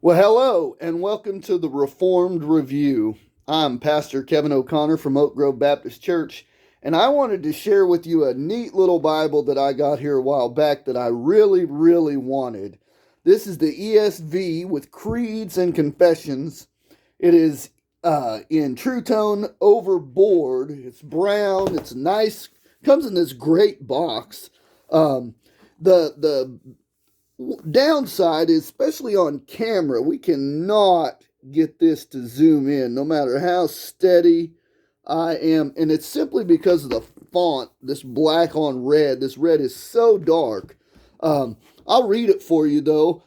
Well, hello, and welcome to the Reformed Review. I'm Pastor Kevin O'Connor from Oak Grove Baptist Church, and I wanted to share with you a neat little Bible that I got here a while back that I really wanted. This is the ESV with creeds and confessions. It is in True Tone Overboard. It's brown, it's nice, comes in this great box. The downside is, especially on camera, we cannot get this to zoom in no matter how steady I am. And it's simply because of the font, this black on red. This red is so dark. I'll read it for you though.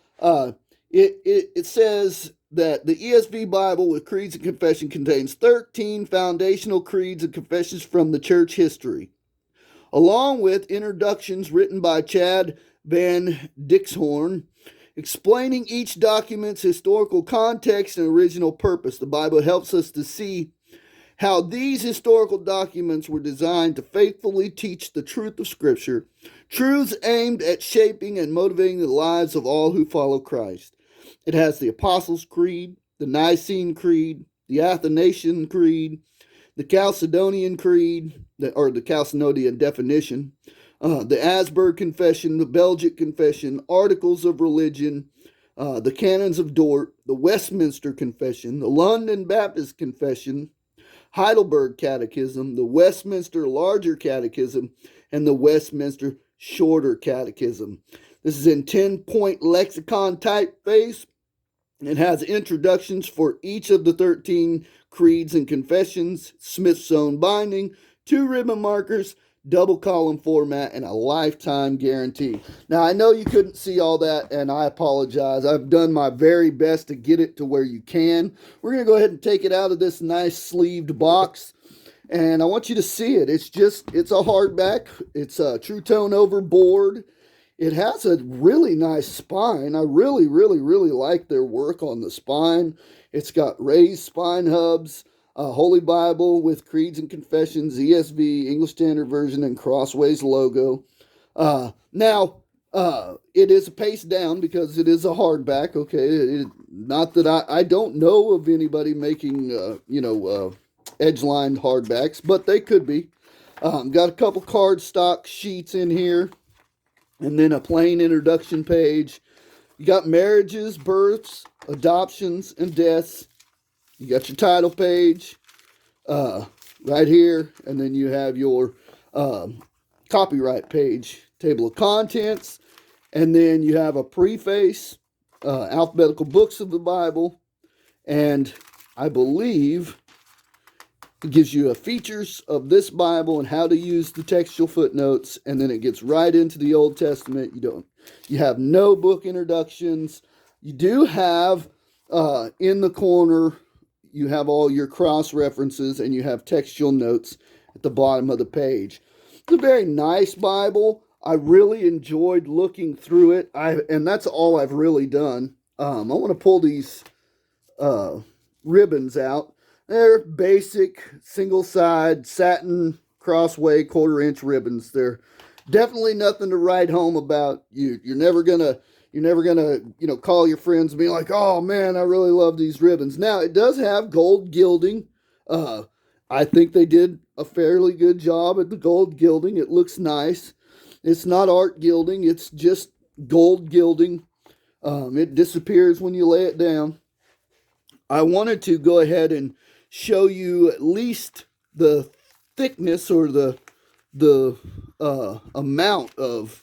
It says that the ESV Bible with Creeds and Confession contains 13 foundational creeds and confessions from the church history, along with introductions written by Chad Van Dixhorn, explaining each document's historical context and original purpose. The Bible helps us to see how these historical documents were designed to faithfully teach the truth of Scripture, truths aimed at shaping and motivating the lives of all who follow Christ. It has the Apostles' Creed, the Nicene Creed, the Athanasian Creed, the Chalcedonian Creed, or the Chalcedonian definition, the Asberg Confession, the Belgic Confession, Articles of Religion, the Canons of Dort, the Westminster Confession, the London Baptist Confession, Heidelberg Catechism, the Westminster Larger Catechism, and the Westminster Shorter Catechism. This is in 10-point lexicon typeface. It has introductions for each of the 13 creeds and confessions, Smith's own binding, 2 ribbon markers, double column format, and a lifetime guarantee. Now, I know you couldn't see all that, and I apologize. I've done my very best to get it to where you can. We're going to go ahead and take it out of this nice sleeved box, and I want you to see it. It's a hardback. It's a True Tone Overboard. It has a really nice spine. I really like their work on the spine. It's got raised spine hubs, Holy Bible with Creeds and Confessions, ESV, English Standard Version, and Crossways logo. It is a pace down because it is a hardback. Okay, not that I don't know of anybody making edge-lined hardbacks, but they could be. Got a couple cardstock sheets in here, and then a plain introduction page. You got marriages, births, adoptions, and deaths. You got your title page right here, and then you have your copyright page, table of contents, and then you have a preface, alphabetical books of the Bible, and I believe it gives you a features of this Bible and how to use the textual footnotes, and then it gets right into the Old Testament. You have no book introductions. You do have in the corner, you have all your cross references, and you have textual notes at the bottom of the page. It's a very nice Bible. I really enjoyed looking through it. And that's all I've really done. I want to pull these ribbons out. They're basic single side satin crossway 1/4-inch ribbons. They're definitely nothing to write home about. You're never gonna call your friends and be like, oh man, I really love these ribbons. Now it does have gold gilding. I think they did a fairly good job at the gold gilding. It looks nice. It's not art gilding. It's just gold gilding. It disappears when you lay it down. I wanted to go ahead and show you at least the thickness or the amount of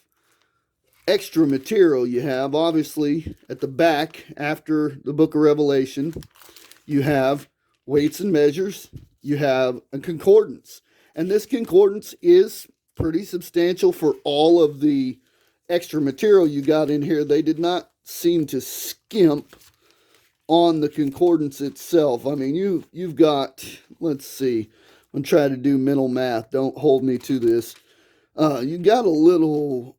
extra material you have. Obviously, at the back, after the book of Revelation, you have weights and measures. You have a concordance. And this concordance is pretty substantial for all of the extra material you got in here. They did not seem to skimp on the concordance itself. I mean, you've got, let's see, I'm trying to do mental math. Don't hold me to this. You got a little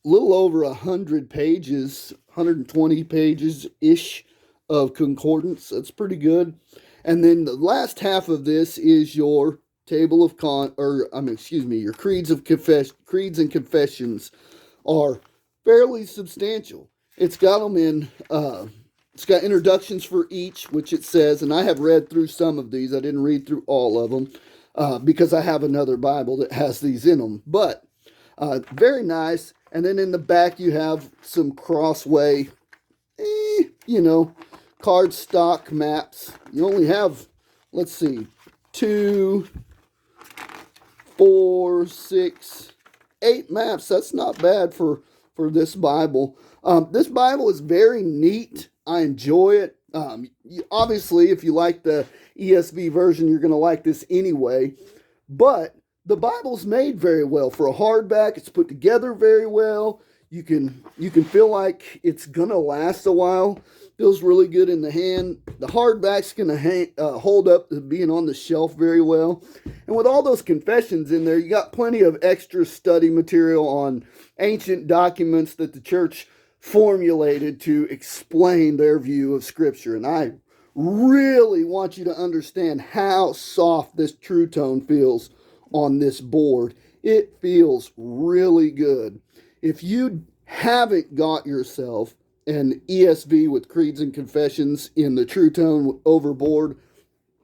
over 100 pages, 120 pages-ish of concordance. That's pretty good. And then the last half of this is your table of your creeds and confessions are fairly substantial. It's got them in It's got introductions for each, which it says, and I have read through some of these. I didn't read through all of them because I have another Bible that has these in them. But very nice. And then in the back you have some crossway, cardstock maps. You only have, let's see, 2, 4, 6, 8 maps. That's not bad for this Bible. This Bible is very neat. I enjoy it. Obviously, if you like the ESV version, you're going to like this anyway. But the Bible's made very well for a hardback. It's put together very well. You can feel like it's going to last a while. Feels really good in the hand. The hardback's going to hold up to being on the shelf very well. And with all those confessions in there, you got plenty of extra study material on ancient documents that the church formulated to explain their view of Scripture. And I really want you to understand how soft this True Tone feels on this board. It feels really good. If you haven't got yourself an ESV with Creeds and Confessions in the True Tone overboard,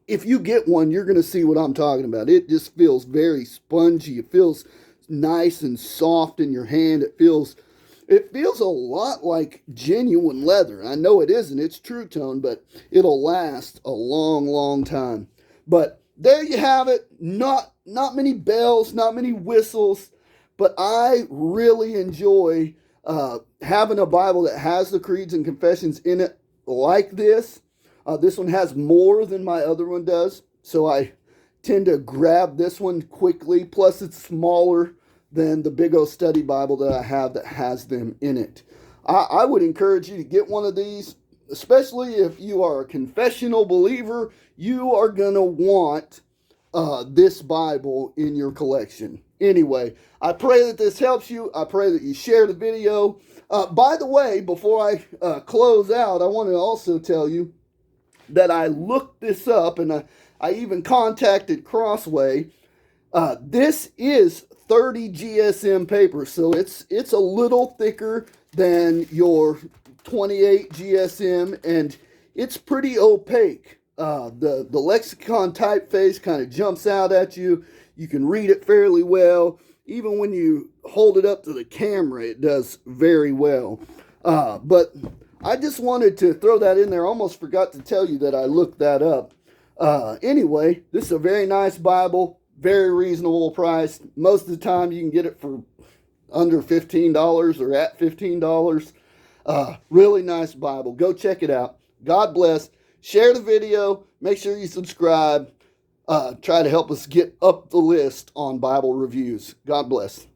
if you get one, you're going to see what I'm talking about. It just feels very spongy. It feels nice and soft in your hand. It feels a lot like genuine leather. I know it isn't. It's True Tone, but it'll last a long, long time. But there you have it. Not many bells, not many whistles, but I really enjoy having a Bible that has the Creeds and Confessions in it like this. This one has more than my other one does, so I tend to grab this one quickly. Plus, it's smaller than the big old study Bible that I have that has them in it. I would encourage you to get one of these, especially if you are a confessional believer. You are going to want this Bible in your collection. Anyway, I pray that this helps you. I pray that you share the video. By the way, before I close out, I want to also tell you that I looked this up, and I even contacted Crossway. This is 30 GSM paper, so it's a little thicker than your 28 GSM, and it's pretty opaque. The lexicon typeface kind of jumps out at you. You can read it fairly well. Even when you hold it up to the camera, it does very well. But I just wanted to throw that in there. I almost forgot to tell you that I looked that up. Anyway, this is a very nice Bible. Very reasonable price. Most of the time you can get it for under $15 or at $15. Really nice Bible. Go check it out. God bless. Share the video. Make sure you subscribe. Try to help us get up the list on Bible reviews. God bless.